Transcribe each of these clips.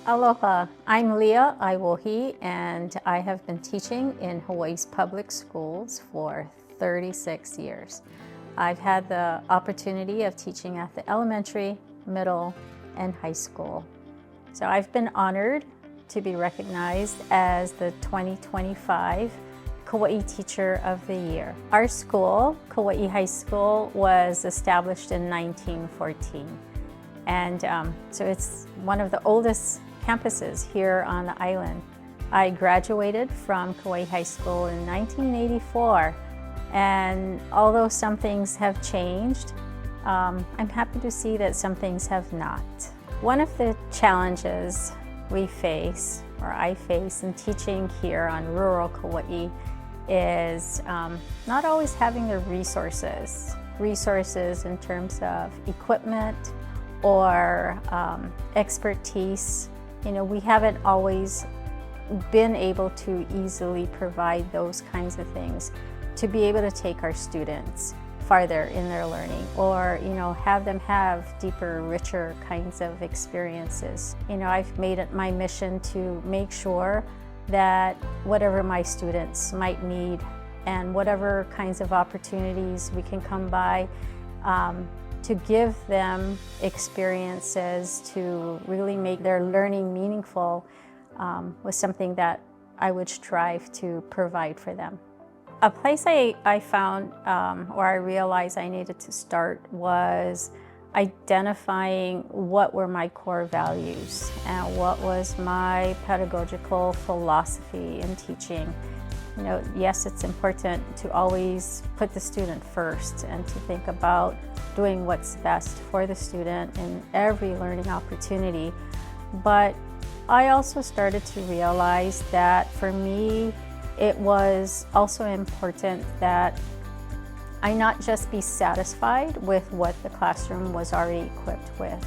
Aloha, I'm Leah Aiwohi, and I have been teaching in Hawaii's public schools for 36 years. I've had the opportunity of teaching at the elementary, middle, and high school. So I've been honored to be recognized as the 2025 Kauaʻi Teacher of the Year. Our school, Kauaʻi High School, was established in 1914. And so it's one of the oldest campuses here on the island. I graduated from Kauaʻi High School in 1984, and although some things have changed, I'm happy to see that some things have not. One of the challenges we face, or I face, in teaching here on rural Kauaʻi is not always having the resources in terms of equipment or expertise. You know, we haven't always been able to easily provide those kinds of things to be able to take our students farther in their learning, or have them have deeper, richer kinds of experiences. I've made it my mission to make sure that whatever my students might need and whatever kinds of opportunities we can come by, to give them experiences to really make their learning meaningful, was something that I would strive to provide for them. A place I found, or I realized I needed to start, was identifying what were my core values and what was my pedagogical philosophy in teaching. Yes, it's important to always put the student first and to think about doing what's best for the student in every learning opportunity. But I also started to realize that for me, it was also important that I not just be satisfied with what the classroom was already equipped with.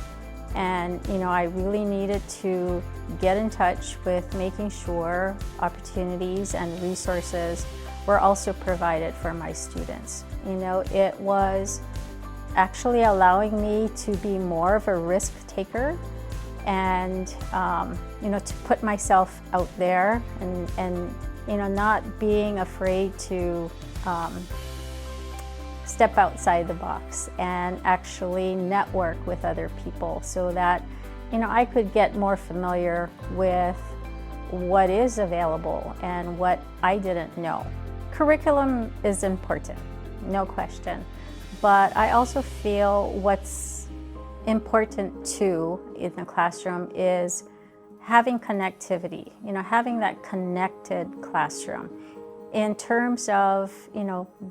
And I really needed to get in touch with making sure opportunities and resources were also provided for my students. It was actually allowing me to be more of a risk taker and to put myself out there and not being afraid to step outside the box and actually network with other people, so that I could get more familiar with what is available and what I didn't know. Curriculum is important, no question, but I also feel what's important too in the classroom is having connectivity, having that connected classroom in terms of,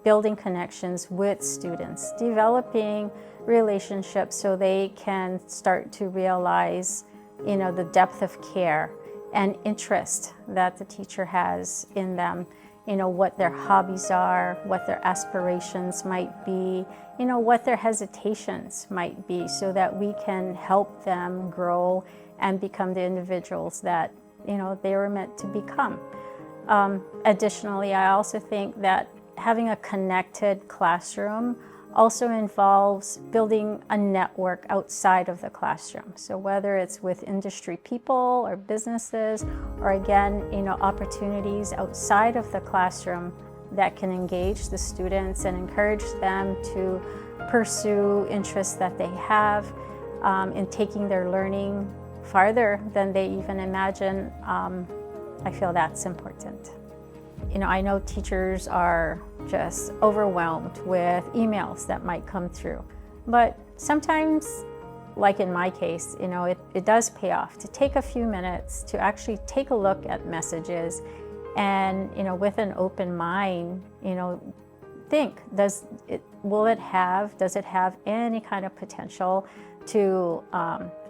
building connections with students, developing relationships so they can start to realize, the depth of care and interest that the teacher has in them, what their hobbies are, what their aspirations might be, what their hesitations might be, so that we can help them grow and become the individuals that they were meant to become. Additionally, I also think that having a connected classroom also involves building a network outside of the classroom. So whether it's with industry people or businesses, or again, opportunities outside of the classroom that can engage the students and encourage them to pursue interests that they have in taking their learning farther than they even imagine. I feel that's important. I know teachers are just overwhelmed with emails that might come through, but sometimes, like in my case, it does pay off to take a few minutes to actually take a look at messages and, with an open mind, think, does it have any kind of potential to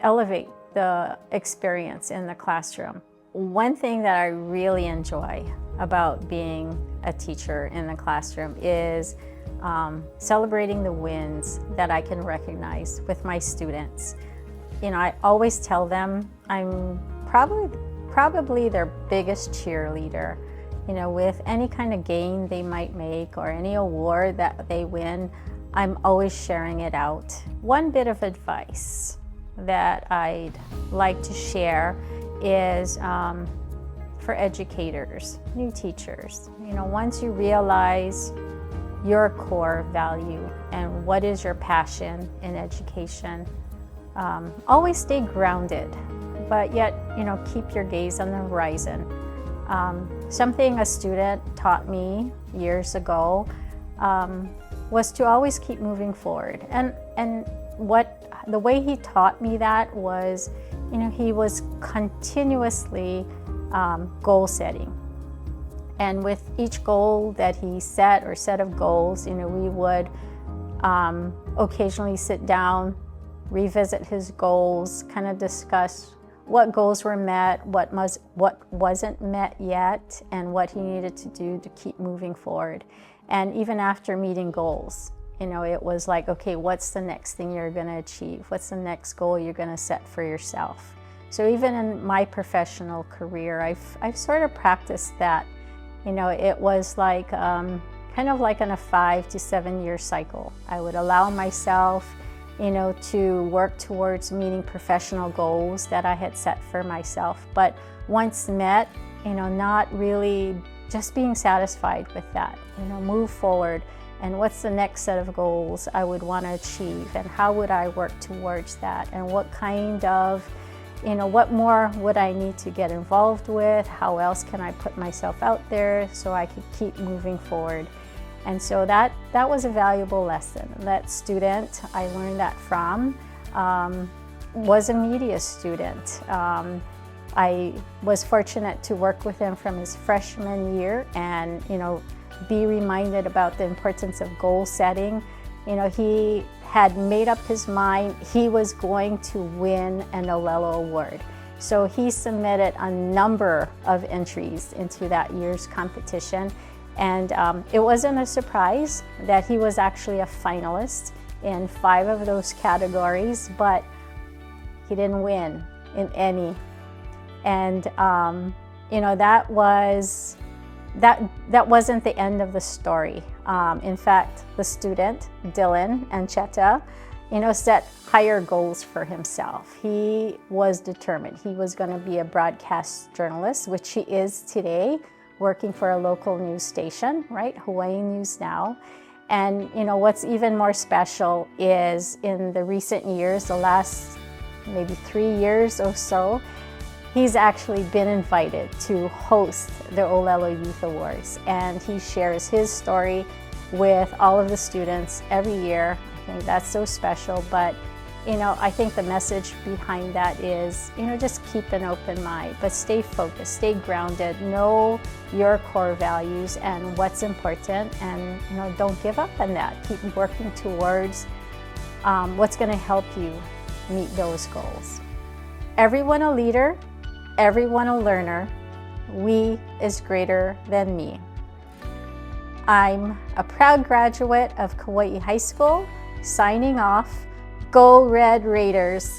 elevate the experience in the classroom? One thing that I really enjoy about being a teacher in the classroom is celebrating the wins that I can recognize with my students. I always tell them I'm probably their biggest cheerleader. With any kind of gain they might make or any award that they win, I'm always sharing it out. One bit of advice that I'd like to share is for educators, new teachers. You know, once you realize your core value and what is your passion in education, always stay grounded, but yet, you know, keep your gaze on the horizon. Something a student taught me years ago was to always keep moving forward. And the way he taught me that was, you know, he was continuously goal setting. And with each goal that he set or set of goals, you know, we would occasionally sit down, revisit his goals, kind of discuss what goals were met, what wasn't met yet, and what he needed to do to keep moving forward. And even after meeting goals, you know, it was like, okay, what's the next thing you're going to achieve? What's the next goal you're going to set for yourself? So even in my professional career, I've sort of practiced that. You know, it was like kind of like in a 5 to 7 year cycle. I would allow myself, you know, to work towards meeting professional goals that I had set for myself. But once met, you know, not really just being satisfied with that, you know, move forward. And what's the next set of goals I would want to achieve, and how would I work towards that, and what kind of, you know, what more would I need to get involved with? How else can I put myself out there so I could keep moving forward? And so that was a valuable lesson. That student I learned that from was a media student. I was fortunate to work with him from his freshman year and, you know, be reminded about the importance of goal setting. You know, he had made up his mind he was going to win an Olelo Award. So he submitted a number of entries into that year's competition. And it wasn't a surprise that he was actually a finalist in 5 of those categories, but he didn't win in any. And you know, that wasn't the end of the story. In fact, the student, Dylan Ancheta, you know, set higher goals for himself. He was determined. He was going to be a broadcast journalist, which he is today, working for a local news station, right? Hawaii News Now. And, you know, what's even more special is in the recent years, the last maybe 3 years or so, he's actually been invited to host the Olelo Youth Awards, and he shares his story with all of the students every year. I think that's so special, but you know, I think the message behind that is, you know, just keep an open mind, but stay focused, stay grounded, know your core values and what's important, and you know, don't give up on that. Keep working towards what's going to help you meet those goals. Everyone a leader, everyone a learner. We is greater than me. I'm a proud graduate of Kauaʻi High School, signing off. Go Red Raiders!